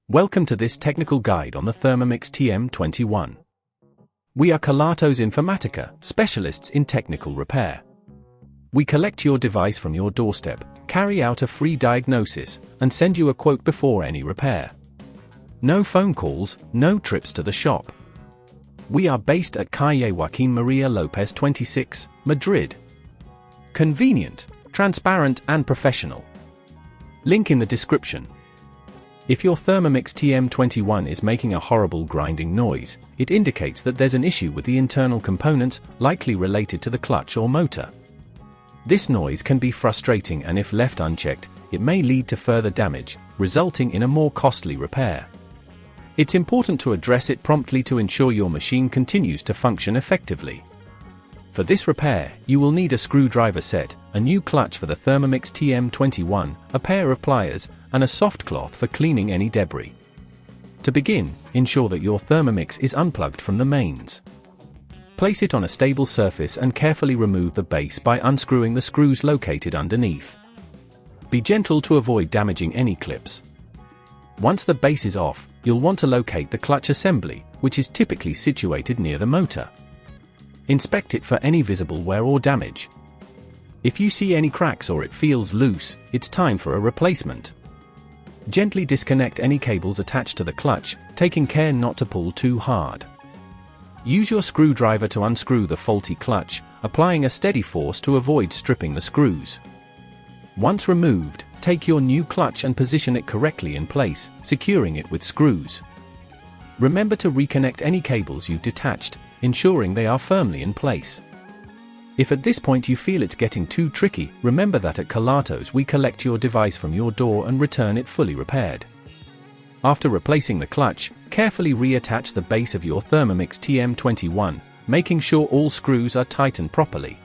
Welcome to this technical guide on the Thermomix TM21. We are Kelatos Informatica, specialists in technical repair. We collect your device from your doorstep, carry out a free diagnosis, and send you a quote before any repair. No phone calls, no trips to the shop. We are based at Calle Joaquín María López 26, Madrid. Convenient, transparent and professional. Link in the description. If your Thermomix TM21 is making a horrible grinding noise, it indicates that there's an issue with the internal components, likely related to the clutch or motor. This noise can be frustrating, and if left unchecked, it may lead to further damage, resulting in a more costly repair. It's important to address it promptly to ensure your machine continues to function effectively. For this repair, you will need a screwdriver set, a new clutch for the Thermomix TM21, a pair of pliers, and a soft cloth for cleaning any debris. To begin, ensure that your Thermomix is unplugged from the mains. Place it on a stable surface and carefully remove the base by unscrewing the screws located underneath. Be gentle to avoid damaging any clips. Once the base is off, you'll want to locate the clutch assembly, which is typically situated near the motor. Inspect it for any visible wear or damage. If you see any cracks or it feels loose, it's time for a replacement. Gently disconnect any cables attached to the clutch, taking care not to pull too hard. Use your screwdriver to unscrew the faulty clutch, applying a steady force to avoid stripping the screws. Once removed, take your new clutch and position it correctly in place, securing it with screws. Remember to reconnect any cables you've detached, ensuring they are firmly in place. If at this point you feel it's getting too tricky, remember that at Kelatos we collect your device from your door and return it fully repaired. After replacing the clutch, carefully reattach the base of your Thermomix TM21, making sure all screws are tightened properly.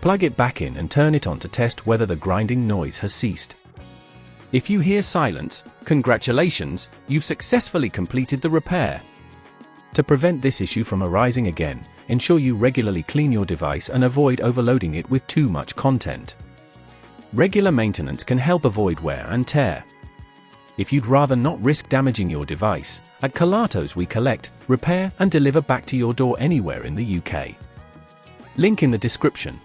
Plug it back in and turn it on to test whether the grinding noise has ceased. If you hear silence, congratulations, you've successfully completed the repair. To prevent this issue from arising again, ensure you regularly clean your device and avoid overloading it with too much content. Regular maintenance can help avoid wear and tear. If you'd rather not risk damaging your device, at Kelatos we collect, repair and deliver back to your door anywhere in the UK. Link in the description.